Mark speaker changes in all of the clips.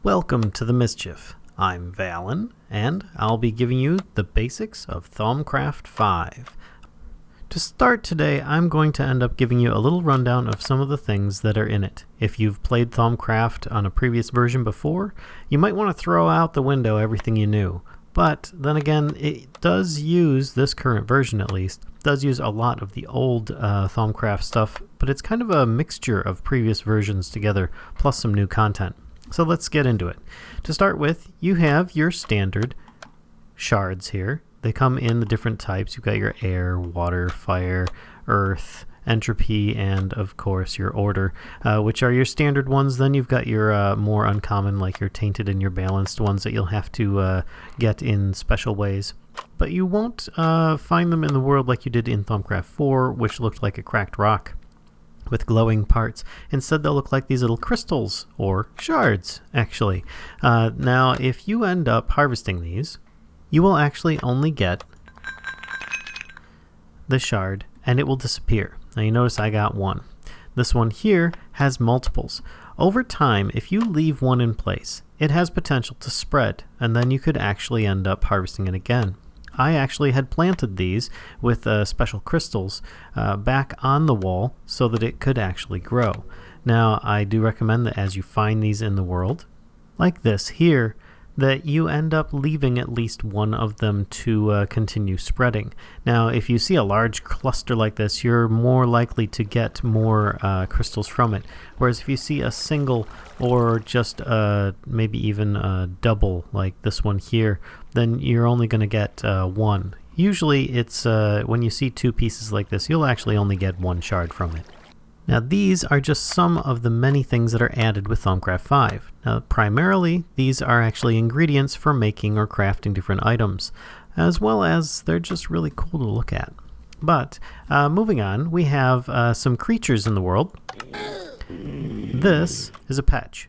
Speaker 1: Welcome to the Mischief. I'm Vallen, and I'll be giving you the basics of Thaumcraft 5. To start today, I'm going to end up giving you a little rundown of some of the things that are in it. If you've played Thaumcraft on a previous version before, you might want to throw out the window everything you knew. But then again, it does use, this current version at least, does use a lot of the old Thaumcraft stuff, but it's kind of a mixture of previous versions together, plus some new content. So let's get into it. To start with, you have your standard shards here. They come in the different types. You've got your air, water, fire, earth, entropy, and of course your order, which are your standard ones. Then you've got your more uncommon, like your tainted and your balanced ones that you'll have to get in special ways. But you won't find them in the world like you did in Thaumcraft 4, which looked like a cracked rock with glowing parts. Instead, they'll look like these little crystals, or shards, actually. Now, if you end up harvesting these, you will actually only get the shard, and it will disappear. Now, you notice I got one. This one here has multiples. Over time, if you leave one in place, it has potential to spread, and then you could actually end up harvesting it again. I actually had planted these with special crystals back on the wall so that it could actually grow. Now, I do recommend that as you find these in the world, like this here, that you end up leaving at least one of them to continue spreading. Now, if you see a large cluster like this, you're more likely to get more crystals from it. Whereas if you see a single or just maybe even a double like this one here, then you're only going to get one. Usually it's when you see two pieces like this, you'll actually only get one shard from it. Now, these are just some of the many things that are added with Thaumcraft 5. Now, primarily, these are actually ingredients for making or crafting different items, as well as they're just really cool to look at. But, moving on, we have some creatures in the world. This is a petch,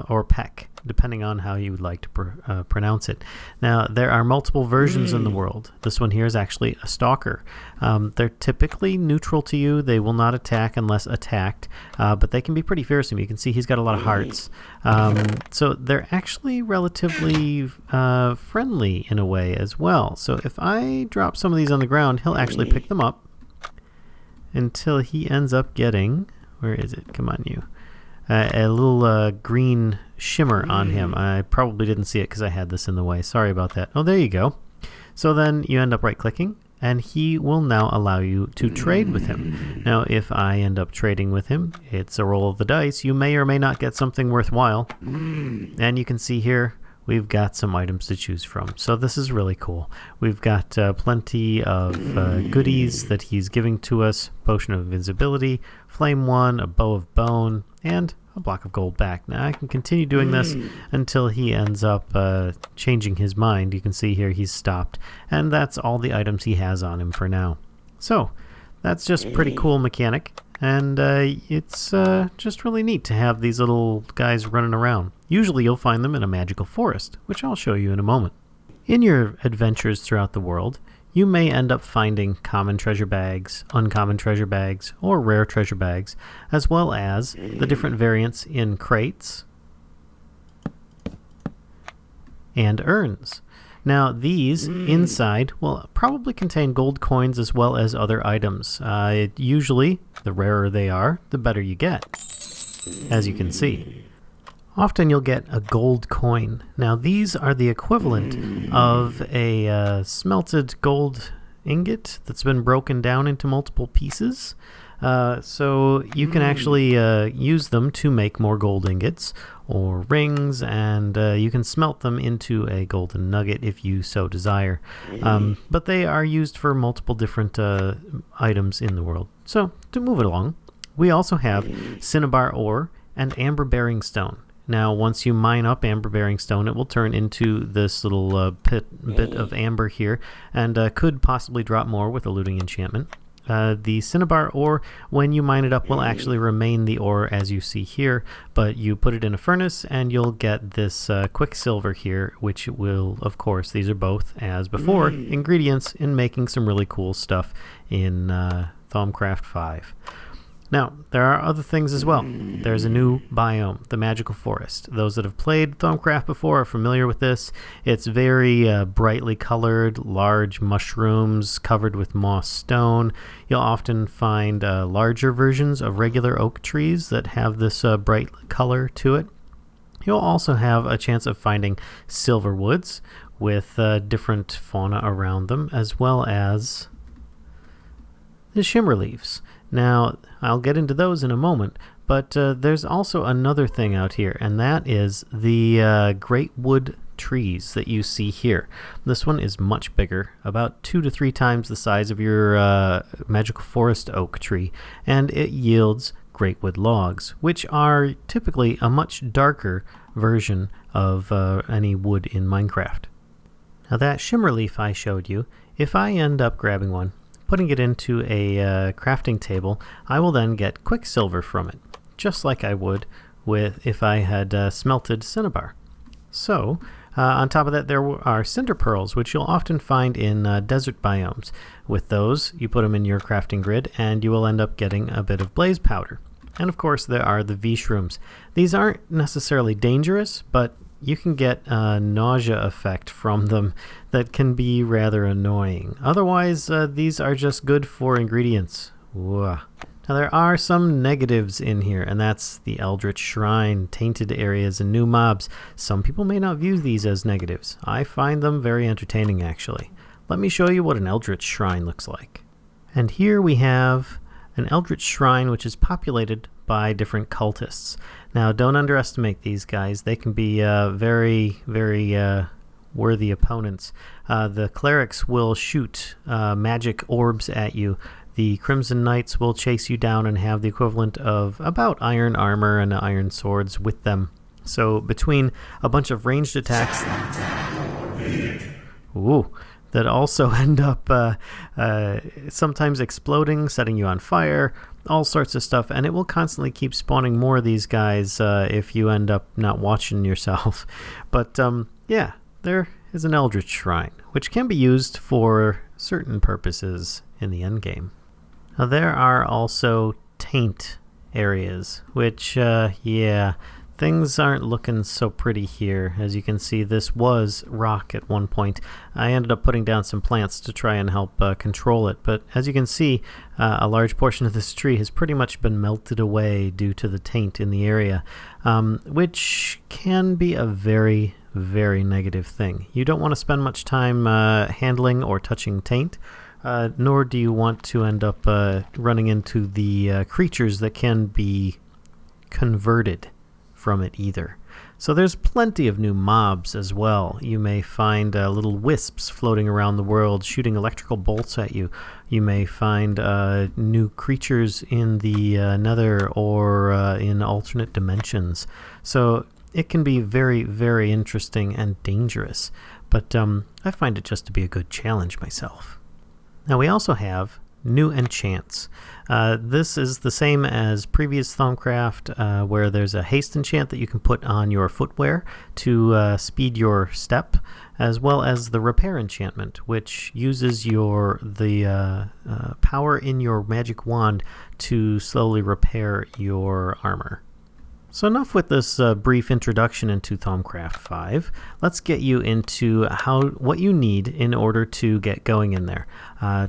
Speaker 1: or peck, depending on how you would like to pronounce it. Now, there are multiple versions in the world. This one here is actually a stalker. They're typically neutral to you. They will not attack unless attacked, but they can be pretty fearsome. You can see he's got a lot of hearts. So they're actually relatively friendly in a way as well. So if I drop some of these on the ground, he'll actually pick them up until he ends up getting, where is it? Come on, you. A little green shimmer on him. I probably didn't see it because I had this in the way. Sorry about that. Oh, there you go. So then you end up right-clicking, and he will now allow you to trade with him. Now, if I end up trading with him, it's a roll of the dice. You may or may not get something worthwhile. And you can see here, we've got some items to choose from. So this is really cool. We've got plenty of goodies that he's giving to us. Potion of Invisibility, Flame 1, a Bow of Bone, and a block of gold back. Now I can continue doing this until he ends up changing his mind. You can see here he's stopped. And that's all the items he has on him for now. So that's just pretty cool mechanic. And it's just really neat to have these little guys running around. Usually you'll find them in a magical forest, which I'll show you in a moment. In your adventures throughout the world, you may end up finding common treasure bags, uncommon treasure bags, or rare treasure bags, as well as the different variants in crates and urns. Now, these inside will probably contain gold coins as well as other items. Usually, the rarer they are, the better you get, as you can see. Often you'll get a gold coin. Now, these are the equivalent of a smelted gold ingot that's been broken down into multiple pieces. So you can actually use them to make more gold ingots or rings, and you can smelt them into a golden nugget if you so desire. But they are used for multiple different items in the world. So to move it along, we also have cinnabar ore and amber-bearing stone. Now, once you mine up amber-bearing stone, it will turn into this little bit of amber here, and could possibly drop more with a looting enchantment. The cinnabar ore, when you mine it up, will actually remain the ore as you see here, but you put it in a furnace and you'll get this quicksilver here, which will, of course, these are both, as before, ingredients in making some really cool stuff in Thaumcraft 5. Now, there are other things as well. There's a new biome, the Magical Forest. Those that have played Thaumcraft before are familiar with this. It's very brightly colored, large mushrooms covered with moss stone. You'll often find larger versions of regular oak trees that have this bright color to it. You'll also have a chance of finding silver woods with different fauna around them, as well as the shimmer leaves. Now, I'll get into those in a moment, but there's also another thing out here, and that is the great wood trees that you see here. This one is much bigger, about 2 to 3 times the size of your Magical Forest oak tree, and it yields great wood logs, which are typically a much darker version of any wood in Minecraft. Now that shimmer leaf I showed you, if I end up grabbing one, putting it into a crafting table, I will then get quicksilver from it, just like I would if I had smelted cinnabar. So, on top of that, there are cinder pearls, which you'll often find in desert biomes. With those, you put them in your crafting grid, and you will end up getting a bit of blaze powder. And of course, there are the V-shrooms. These aren't necessarily dangerous, but you can get a nausea effect from them that can be rather annoying. Otherwise, these are just good for ingredients. Now, there are some negatives in here, and that's the Eldritch Shrine, tainted areas, and new mobs. Some people may not view these as negatives. I find them very entertaining, actually. Let me show you what an Eldritch Shrine looks like. And here we have an Eldritch Shrine which is populated by different cultists. Now, don't underestimate these guys. They can be very worthy opponents. The clerics will shoot magic orbs at you. The Crimson Knights will chase you down and have the equivalent of about iron armor and iron swords with them. So between a bunch of ranged attacks that also end up sometimes exploding, setting you on fire, all sorts of stuff, and it will constantly keep spawning more of these guys if you end up not watching yourself. But yeah, there is an Eldritch Shrine, which can be used for certain purposes in the endgame. Now there are also taint areas, which, yeah, things aren't looking so pretty here. As you can see, this was rock at one point. I ended up putting down some plants to try and help control it, but as you can see, a large portion of this tree has pretty much been melted away due to the taint in the area, which can be a very negative thing. You don't want to spend much time handling or touching taint, nor do you want to end up running into the creatures that can be converted from it either. So there's plenty of new mobs as well. You may find little wisps floating around the world shooting electrical bolts at you. You may find new creatures in the nether or in alternate dimensions. So it can be very interesting and dangerous, but I find it just to be a good challenge myself. Now we also have new enchants. This is the same as previous Thaumcraft, where there's a haste enchant that you can put on your footwear to speed your step, as well as the repair enchantment, which uses the power in your magic wand to slowly repair your armor. So enough with this brief introduction into Thaumcraft 5. Let's get you into what you need in order to get going in there.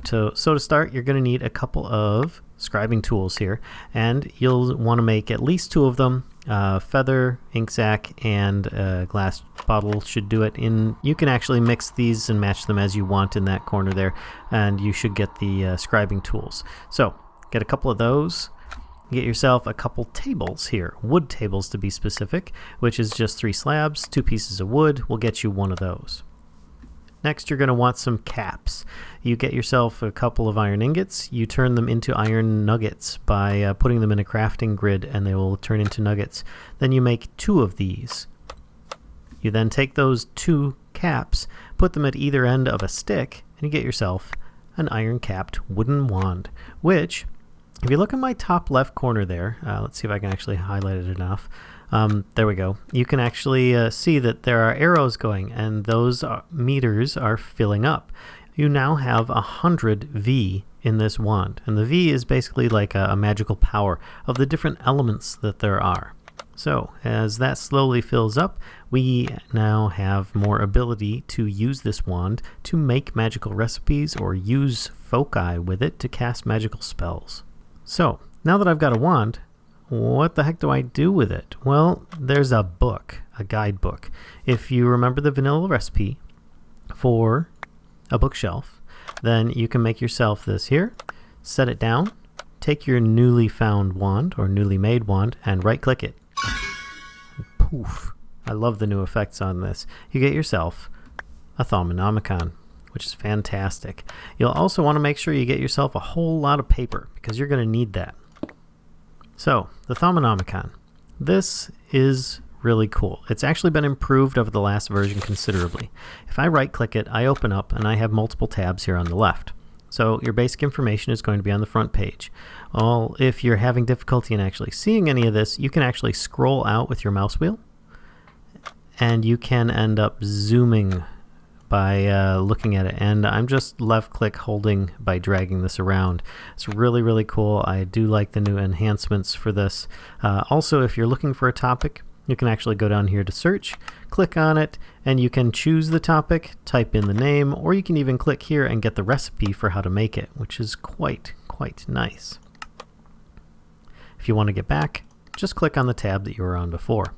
Speaker 1: So to start, you're going to need a couple of scribing tools here, and you'll want to make at least 2 of them. Feather, ink sac, and glass bottle should do it. You can actually mix these and match them as you want in that corner there, and you should get the scribing tools. So get a couple of those. Get yourself a couple tables here, wood tables to be specific, which is just 3 slabs, 2 pieces of wood. We'll get you one of those. Next, you're going to want some caps. You get yourself a couple of iron ingots. You turn them into iron nuggets by putting them in a crafting grid, and they will turn into nuggets. Then you make 2 of these. You then take those 2 caps, put them at either end of a stick, and you get yourself an iron-capped wooden wand, which, if you look in my top left corner there, let's see if I can actually highlight it enough. There we go. You can actually see that there are arrows going, and those meters are filling up. You now have 100 V in this wand. And the V is basically like a magical power of the different elements that there are. So as that slowly fills up, we now have more ability to use this wand to make magical recipes or use foci with it to cast magical spells. So now that I've got a wand, what the heck do I do with it? Well, there's a book, a guidebook. If you remember the vanilla recipe for a bookshelf, then you can make yourself this here, set it down, take your newly found wand or newly made wand and right click it. Poof. I love the new effects on this. You get yourself a Thaumonomicon, which is fantastic. You'll also want to make sure you get yourself a whole lot of paper because you're going to need that. So, the Thaumonomicon. This is really cool. It's actually been improved over the last version considerably. If I right click it, I open up and I have multiple tabs here on the left. So your basic information is going to be on the front page. Well, if you're having difficulty in actually seeing any of this, you can actually scroll out with your mouse wheel and you can end up zooming by looking at it. And I'm just left click holding by dragging this around. It's really, really cool. I do like the new enhancements for this. Also, if you're looking for a topic, you can actually go down here to search, click on it, and you can choose the topic, type in the name, or you can even click here and get the recipe for how to make it, which is quite nice. If you want to get back, just click on the tab that you were on before.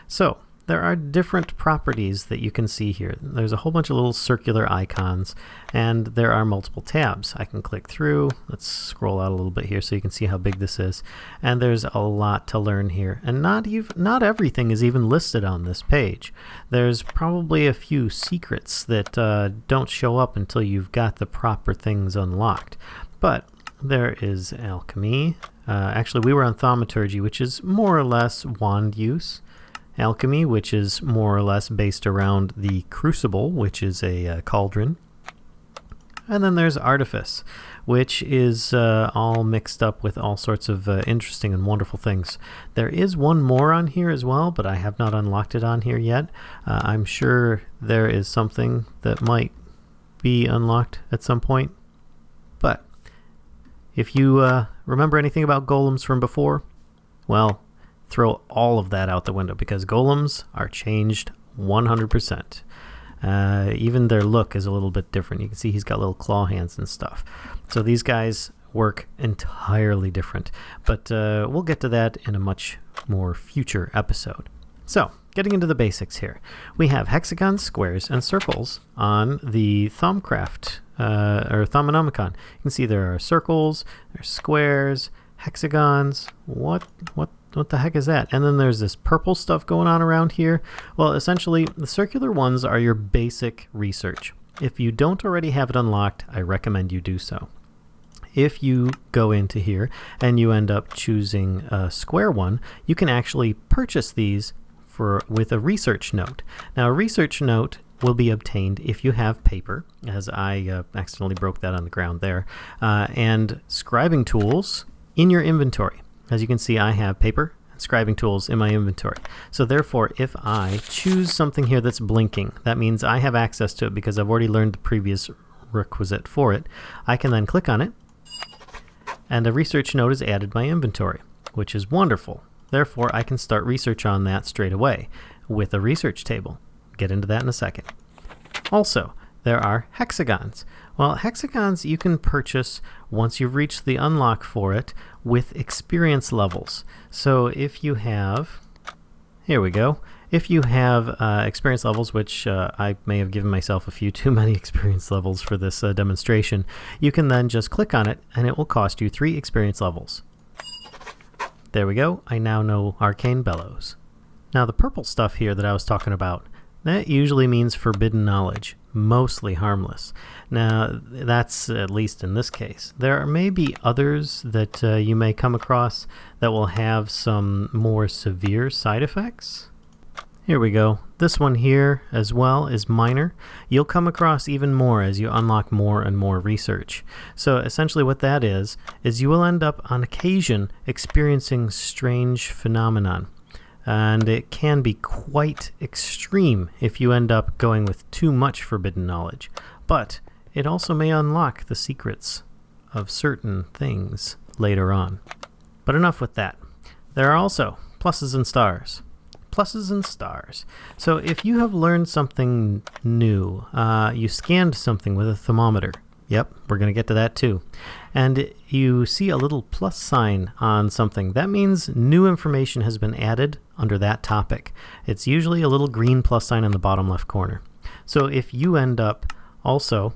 Speaker 1: So, there are different properties that you can see here. There's a whole bunch of little circular icons, and there are multiple tabs. I can click through. Let's scroll out a little bit here so you can see how big this is. And there's a lot to learn here. And not everything is even listed on this page. There's probably a few secrets that don't show up until you've got the proper things unlocked. But there is Alchemy. Actually, we were on Thaumaturgy, which is more or less wand use. Alchemy, which is more or less based around the Crucible, which is a cauldron. And then there's Artifice, which is all mixed up with all sorts of interesting and wonderful things. There is one more on here as well, but I have not unlocked it on here yet. I'm sure there is something that might be unlocked at some point. But if you remember anything about golems from before, well, throw all of that out the window because golems are changed 100%. Even their look is a little bit different. You can see he's got little claw hands and stuff. So these guys work entirely different. But we'll get to that in a much more future episode. So, getting into the basics here. We have hexagons, squares, and circles on the Thaumcraft, or Thaumonomicon. You can see there are circles, there's squares, hexagons. What the heck is that? And then there's this purple stuff going on around here. Well, essentially, the circular ones are your basic research. If you don't already have it unlocked, I recommend you do so. If you go into here and you end up choosing a square one, you can actually purchase these with a research note. Now, a research note will be obtained if you have paper, as I accidentally broke that on the ground there, and scribing tools in your inventory. As you can see, I have paper and scribing tools in my inventory. So therefore, if I choose something here that's blinking, that means I have access to it because I've already learned the previous requisite for it. I can then click on it, and a research note is added to my inventory, which is wonderful. Therefore, I can start research on that straight away with a research table. Get into that in a second. Also, there are hexagons. Well, hexagons you can purchase once you've reached the unlock for it with experience levels. So if you have, here we go, if you have experience levels, which I may have given myself a few too many experience levels for this demonstration, you can then just click on it and it will cost you 3 experience levels. There we go, I now know Arcane Bellows. Now the purple stuff here that I was talking about, that usually means forbidden knowledge, mostly harmless. Now, that's at least in this case. There may be others that you may come across that will have some more severe side effects. Here we go. This one here as well is minor. You'll come across even more as you unlock more and more research. So essentially what that is you will end up on occasion experiencing strange phenomenon. And it can be quite extreme if you end up going with too much forbidden knowledge. But it also may unlock the secrets of certain things later on. But enough with that. There are also pluses and stars. Pluses and stars. So if you have learned something new, you scanned something with a thermometer. Yep, we're going to get to that too. And you see a little plus sign on something. That means new information has been added under that topic. It's usually a little green plus sign in the bottom left corner. So if you end up also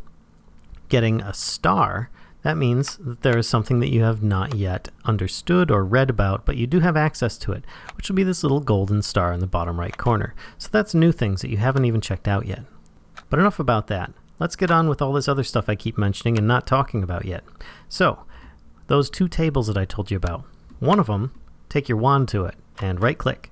Speaker 1: getting a star, that means that there is something that you have not yet understood or read about, but you do have access to it, which will be this little golden star in the bottom right corner. So that's new things that you haven't even checked out yet. But enough about that. Let's get on with all this other stuff I keep mentioning and not talking about yet. So, those two tables that I told you about. One of them, take your wand to it and right-click,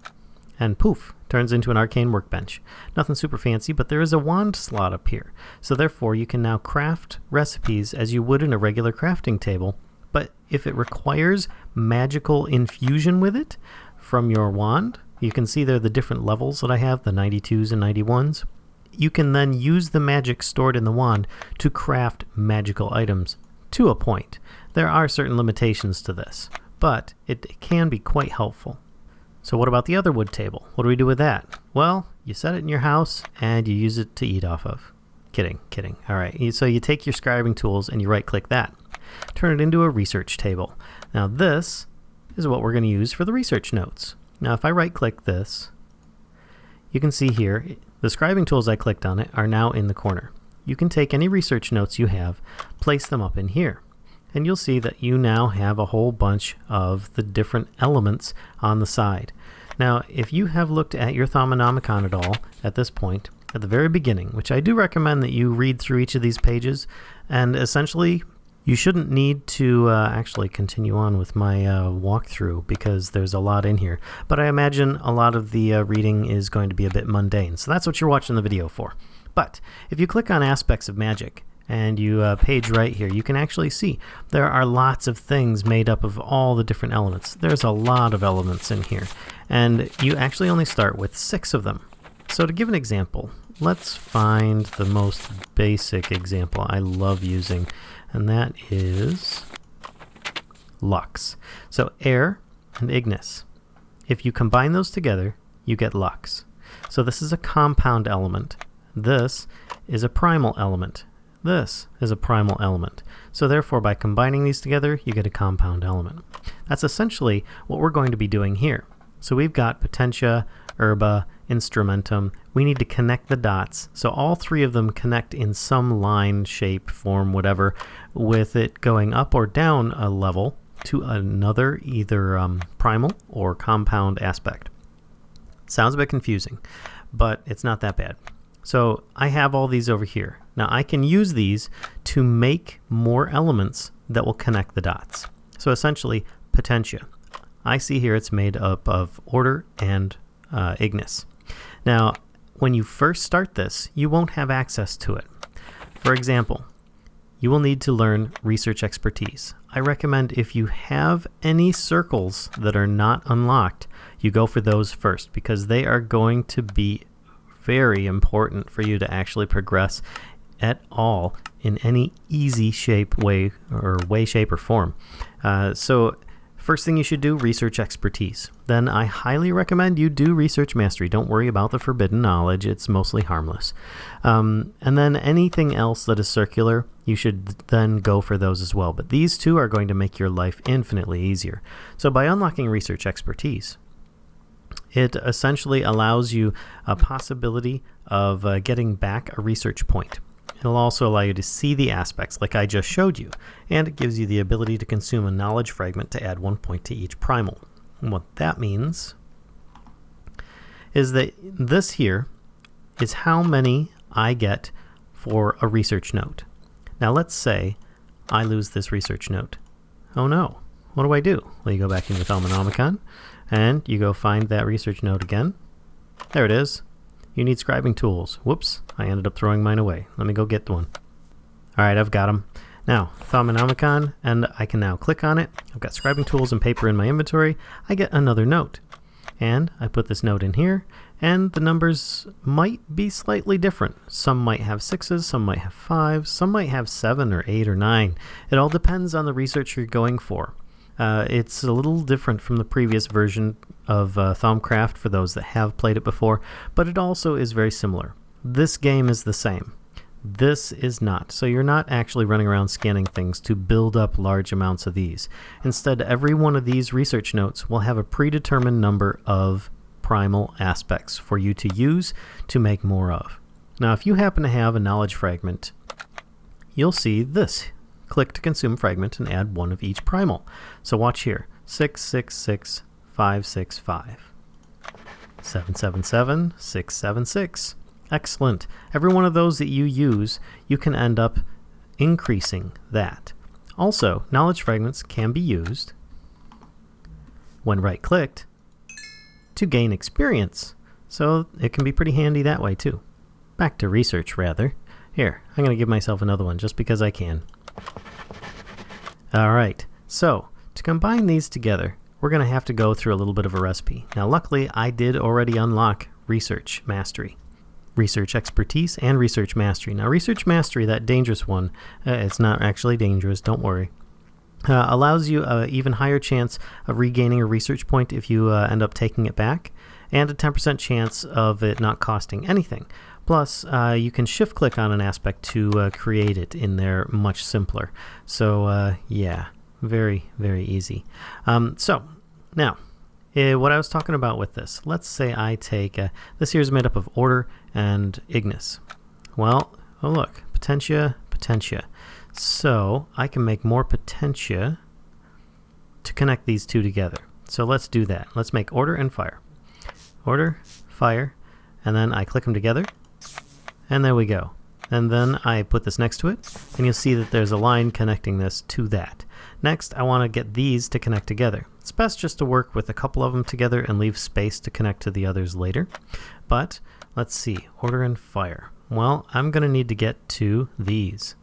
Speaker 1: and poof, turns into an Arcane Workbench. Nothing super fancy, but there is a wand slot up here. So therefore, you can now craft recipes as you would in a regular crafting table, but if it requires magical infusion with it from your wand, you can see there the different levels that I have, the 92s and 91s. You can then use the magic stored in the wand to craft magical items to a point. There are certain limitations to this, but it can be quite helpful. So what about the other wood table? What do we do with that? Well, you set it in your house and you use it to eat off of. Kidding. All right, so you take your scribing tools and you right-click that. Turn it into a research table. Now this is what we're going to use for the research notes. Now if I right-click this, you can see here, the scribing tools I clicked on it are now in the corner. You can take any research notes you have, place them up in here, and you'll see that you now have a whole bunch of the different elements on the side. Now, if you have looked at your Thaumonomicon at all at this point, at the very beginning, which I do recommend that you read through each of these pages, and essentially you shouldn't need to actually continue on with my walkthrough because there's a lot in here. But I imagine a lot of the reading is going to be a bit mundane, so that's what you're watching the video for. But if you click on Aspects of Magic and you page right here, you can actually see there are lots of things made up of all the different elements. There's a lot of elements in here, and you actually only start with 6 of them. So to give an example, let's find the most basic example I love using, and that is lux. So air and ignis. If you combine those together, you get lux. So this is a compound element. This is a primal element. This is a primal element. So therefore, by combining these together, you get a compound element. That's essentially what we're going to be doing here. So we've got potentia, herba, instrumentum. We need to connect the dots. So all 3 of them connect in some line, shape, form, whatever, with it going up or down a level to another either primal or compound aspect. Sounds a bit confusing, but it's not that bad. So I have all these over here. Now I can use these to make more elements that will connect the dots. So essentially, potentia. I see here it's made up of order and ignis. Now, when you first start this, you won't have access to it. For example, you will need to learn research expertise. I recommend if you have any circles that are not unlocked, you go for those first because they are going to be very important for you to actually progress at all in any easy shape, way, shape, or form. So first thing you should do, research expertise. Then I highly recommend you do research mastery. Don't worry about the forbidden knowledge. It's mostly harmless. And then anything else that is circular, you should then go for those as well. But these 2 are going to make your life infinitely easier. So by unlocking research expertise, it essentially allows you a possibility of getting back a research point. It'll also allow you to see the aspects like I just showed you, and it gives you the ability to consume a knowledge fragment to add 1 point to each primal. And what that means is that this here is how many I get for a research note. Now let's say I lose this research note. Oh no, what do I do? Well, you go back into Thaumonomicon, and you go find that research note again. There it is. You need scribing tools. Whoops, I ended up throwing mine away. Let me go get one. Alright, I've got them. Now, Thaumonomicon, and I can now click on it. I've got scribing tools and paper in my inventory. I get another note. And I put this node in here, and the numbers might be slightly different. Some might have 6s, some might have 5s, some might have 7 or 8 or 9. It all depends on the research you're going for. It's a little different from the previous version of Thaumcraft for those that have played it before, but it also is very similar. This game is the same. This is not. So you're not actually running around scanning things to build up large amounts of these. Instead, every one of these research notes will have a predetermined number of primal aspects for you to use to make more of. Now, if you happen to have a knowledge fragment, you'll see this. Click to consume fragment and add one of each primal. So watch here. 6, 6, 6, 5, 6, 5. 7, 7, 7, 6, 7, 6. Excellent. Every one of those that you use, you can end up increasing that. Also, knowledge fragments can be used when right-clicked to gain experience. So it can be pretty handy that way too. Back to research, rather. Here, I'm going to give myself another one just because I can. Alright, so to combine these together, we're going to have to go through a little bit of a recipe. Now luckily, I did already unlock Research Mastery. Research Expertise and Research Mastery. Now Research Mastery, that dangerous one, it's not actually dangerous, don't worry, allows you an even higher chance of regaining a research point if you end up taking it back, and a 10% chance of it not costing anything. Plus, you can shift-click on an aspect to create it in there much simpler. So, yeah, very, very easy. So, now, what I was talking about with this, let's say I take, this here is made up of Order and Ignis. Well, oh look, Potentia, Potentia. So, I can make more Potentia to connect these two together. So let's do that. Let's make Order and Fire. Order, Fire, and then I click them together. And there we go. And then I put this next to it, and you'll see that there's a line connecting this to that. Next, I want to get these to connect together. It's best just to work with a couple of them together and leave space to connect to the others later. But let's see, Order and Fire. Well, I'm going to need to get to these.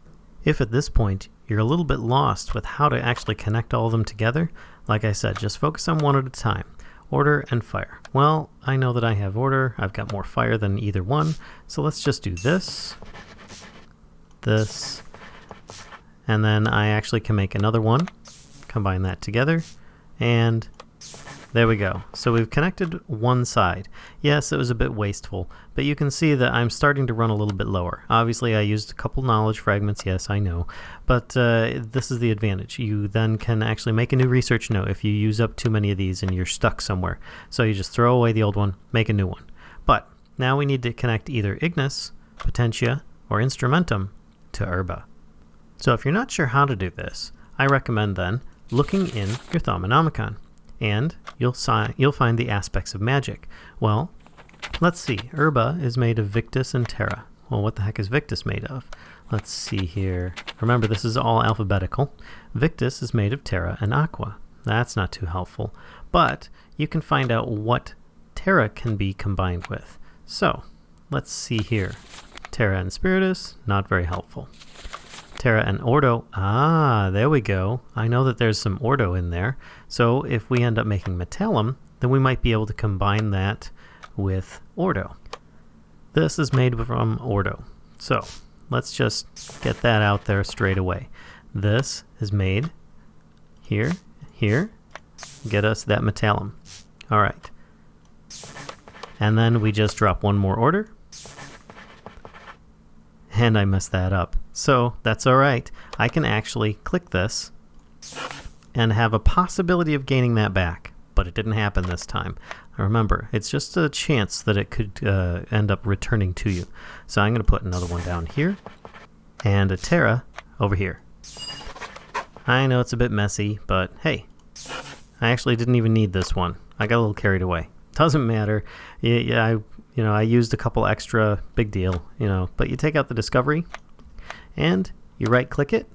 Speaker 1: If at this point you're a little bit lost with how to actually connect all of them together, like I said, just focus on one at a time. Order and Fire. Well, I know that I have Order. I've got more Fire than either one. So let's just do this, this, and then I actually can make another one, combine that together, and there we go. So we've connected one side. Yes, it was a bit wasteful, but you can see that I'm starting to run a little bit lower. Obviously, I used a couple knowledge fragments, yes, I know, but this is the advantage. You then can actually make a new research note if you use up too many of these and you're stuck somewhere. So you just throw away the old one, make a new one. But now we need to connect either Ignis, Potentia, or Instrumentum to Herba. So if you're not sure how to do this, I recommend then looking in your Thaumonomicon, and you'll find the aspects of magic. Well, let's see. Herba is made of Victus and Terra. Well, what the heck is Victus made of? Let's see here. Remember, this is all alphabetical. Victus is made of Terra and Aqua. That's not too helpful. But you can find out what Terra can be combined with. So, let's see here. Terra and Spiritus, not very helpful. Terra and Ordo, there we go. I know that there's some Ordo in there. So if we end up making Metallum, then we might be able to combine that with Ordo. This is made from Ordo. So let's just get that out there straight away. This is made here, here. Get us that Metallum. All right. And then we just drop one more order. And I messed that up. So that's all right. I can actually click this and have a possibility of gaining that back, but it didn't happen this time. Remember, it's just a chance that it could end up returning to you. So I'm going to put another one down here and a Terra over here. I know it's a bit messy, but hey, I actually didn't even need this one. I got a little carried away. Doesn't matter. I used a couple extra, big deal, but you take out the discovery and you right click it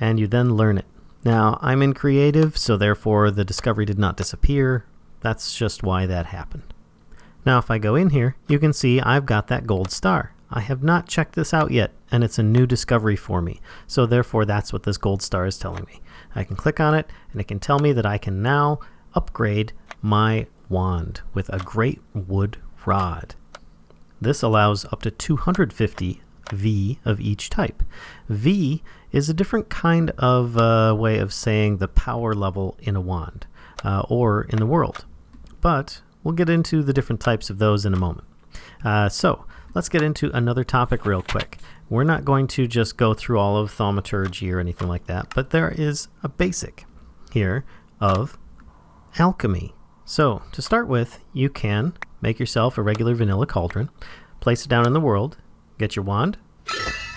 Speaker 1: and you then learn it. Now I'm in creative, so therefore the discovery did not disappear. That's just why that happened. Now if I go in here, you can see I've got that gold star. I have not checked this out yet, and it's a new discovery for me. So therefore that's what this gold star is telling me. I can click on it and it can tell me that I can now upgrade my wand with a great wood rod. This allows up to 250 V of each type. V is a different kind of way of saying the power level in a wand or in the world. But we'll get into the different types of those in a moment. So let's get into another topic real quick. We're not going to just go through all of thaumaturgy or anything like that, but there is a basic here of alchemy. So to start with, you can make yourself a regular vanilla cauldron, place it down in the world, get your wand,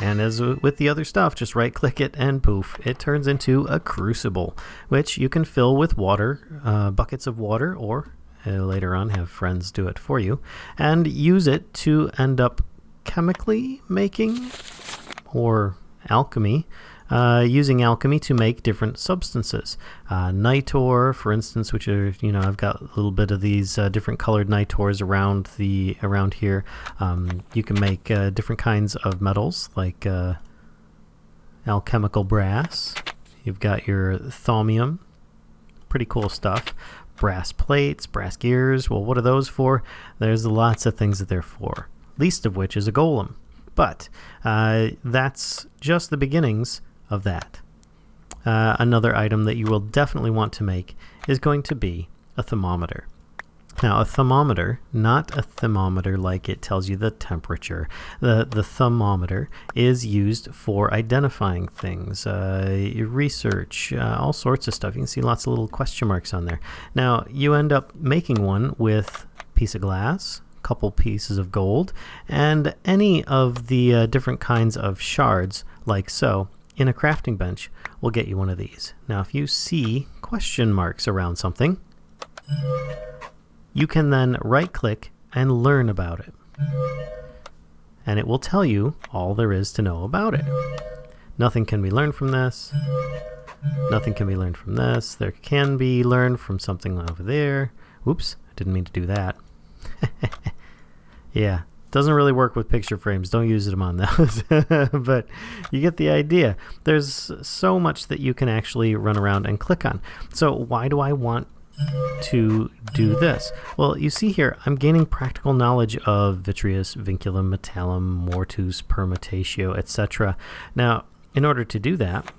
Speaker 1: and as with the other stuff, just right click it and poof, it turns into a crucible, which you can fill with water, buckets of water, or later on have friends do it for you, and use it to end up chemically making or alchemy, using alchemy to make different substances. Nitor, for instance, which are, I've got a little bit of these different colored nitors around here. You can make different kinds of metals like alchemical brass. You've got your thaumium, pretty cool stuff. Brass plates, brass gears. Well, what are those for? There's lots of things that they're for, least of which is a golem. But that's just the beginnings of that. Another item that you will definitely want to make is going to be a thermometer. Now, a thermometer, not a thermometer like it tells you the temperature. The thermometer is used for identifying things, research, all sorts of stuff. You can see lots of little question marks on there. Now, you end up making one with a piece of glass, couple pieces of gold, and any of the different kinds of shards, like so, in a crafting bench will get you one of these. Now, if you see question marks around something, you can then right-click and learn about it. And it will tell you all there is to know about it. Nothing can be learned from this. Nothing can be learned from this. There can be learned from something over there. Oops, I didn't mean to do that. Yeah, doesn't really work with picture frames. Don't use them on those. But you get the idea. There's so much that you can actually run around and click on. So why do I want to do this? Well, you see here, I'm gaining practical knowledge of vitreous, vinculum, metallum, mortus, permutatio, etc. Now, in order to do that,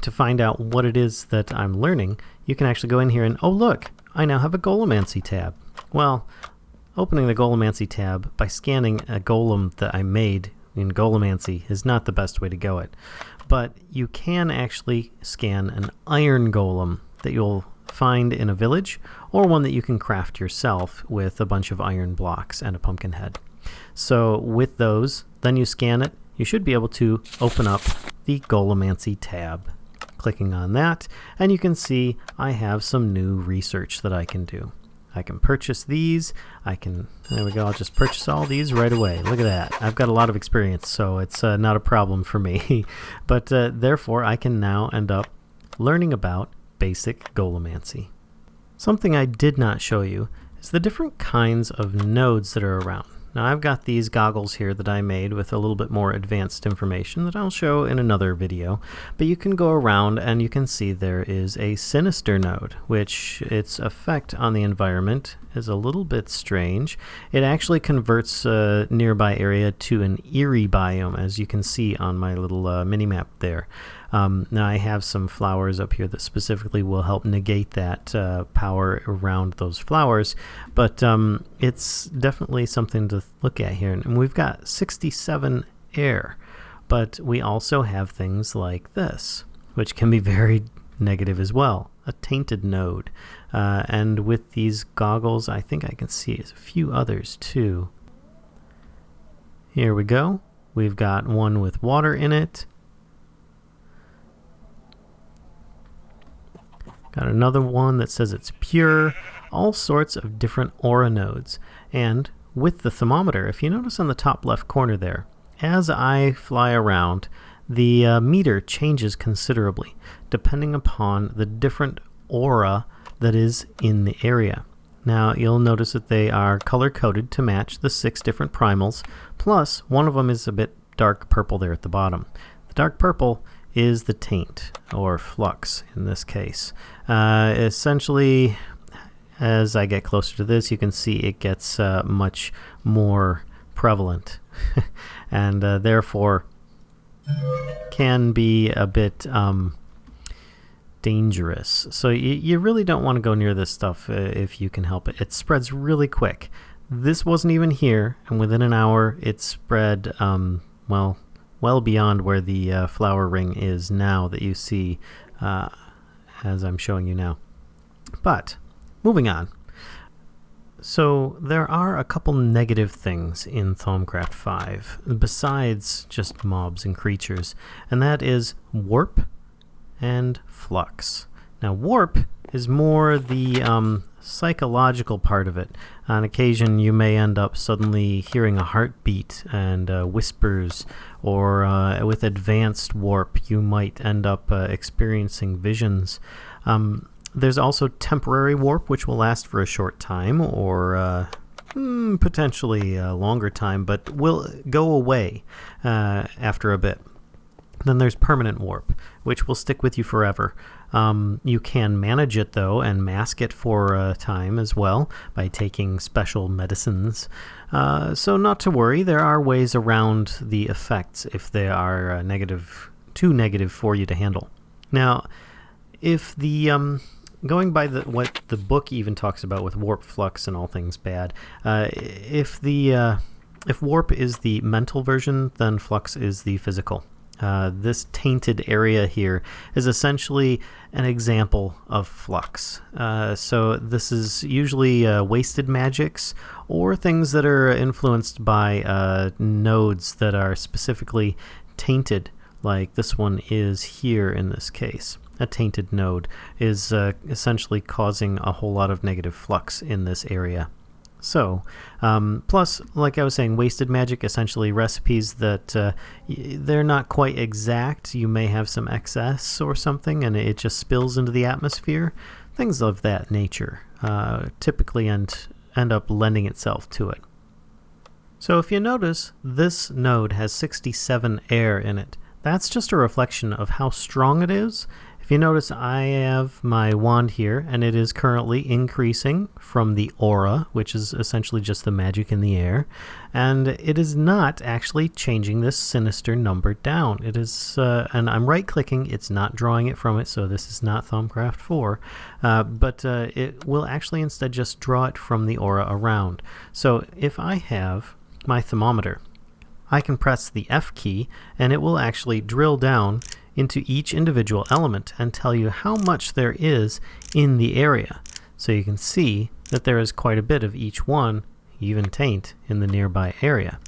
Speaker 1: to find out what it is that I'm learning, you can actually go in here and, oh look, I now have a Golemancy tab. Well, opening the Golemancy tab by scanning a golem that I made in Golemancy is not the best way to go it. But you can actually scan an iron golem that you'll find in a village, or one that you can craft yourself with a bunch of iron blocks and a pumpkin head. So with those, then you scan it, you should be able to open up the Golemancy tab. Clicking on that, and you can see I have some new research that I can do. I can purchase these. There we go, I'll just purchase all these right away. Look at that. I've got a lot of experience, so it's not a problem for me. But therefore, I can now end up learning about basic Golemancy. Something I did not show you is the different kinds of nodes that are around. Now, I've got these goggles here that I made with a little bit more advanced information that I'll show in another video, but you can go around and you can see there is a sinister node, which its effect on the environment is a little bit strange. It actually converts a nearby area to an eerie biome, as you can see on my little mini-map there. Now I have some flowers up here that specifically will help negate that power around those flowers, but it's definitely something to look at here. And we've got 67 air, but we also have things like this, which can be very negative as well, a tainted node. And with these goggles, I think I can see a few others too. Here we go. We've got one with water in it. Got another one that says it's pure, all sorts of different aura nodes. And with the thermometer, if you notice on the top left corner there, as I fly around, the meter changes considerably depending upon the different aura that is in the area. Now you'll notice that they are color-coded to match the 6 different primals, plus one of them is a bit dark purple there at the bottom. The dark purple is the taint, or flux in this case. Essentially, as I get closer to this, you can see it gets much more prevalent and therefore can be a bit dangerous. So you really don't want to go near this stuff if you can help it. It spreads really quick. This wasn't even here, and within an hour it spread well beyond where the flower ring is now that you see as I'm showing you now. But moving on. So there are a couple negative things in Thaumcraft 5 besides just mobs and creatures, and that is warp and flux. Now warp is more the psychological part of it. On occasion you may end up suddenly hearing a heartbeat and whispers, or with advanced warp you might end up experiencing visions. There's also temporary warp, which will last for a short time, or potentially a longer time, but will go away after a bit. Then there's permanent warp, which will stick with you forever. You can manage it, though, and mask it for a time as well by taking special medicines. So not to worry, there are ways around the effects if they are too negative for you to handle. Now, if the going by what the book even talks about with warp, flux, and all things bad, if warp is the mental version, then flux is the physical. This tainted area here is essentially an example of flux. So this is usually wasted magics or things that are influenced by nodes that are specifically tainted, like this one is here in this case. A tainted node is essentially causing a whole lot of negative flux in this area. So, plus, like I was saying, wasted magic, essentially recipes that they're not quite exact. You may have some excess or something, and it just spills into the atmosphere. Things of that nature typically end up lending itself to it. So if you notice, this node has 67 air in it. That's just a reflection of how strong it is. If you notice, I have my wand here, and it is currently increasing from the aura, which is essentially just the magic in the air, and it is not actually changing this sinister number down. It is, and I'm right-clicking, it's not drawing it from it, so this is not Thaumcraft 4, but it will actually instead just draw it from the aura around. So if I have my thermometer, I can press the F key, and it will actually drill down into each individual element and tell you how much there is in the area. So you can see that there is quite a bit of each one, even taint, in the nearby area.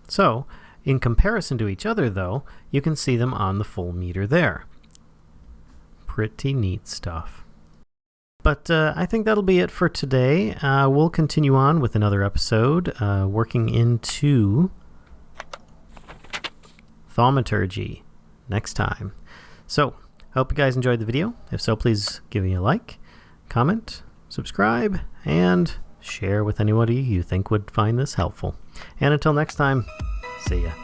Speaker 1: So in comparison to each other, though, you can see them on the full meter there. Pretty neat stuff. But I think that'll be it for today. We'll continue on with another episode working into Thaumaturgy next time. So, hope you guys enjoyed the video. If so, please give me a like, comment, subscribe, and share with anybody you think would find this helpful. And until next time, see ya.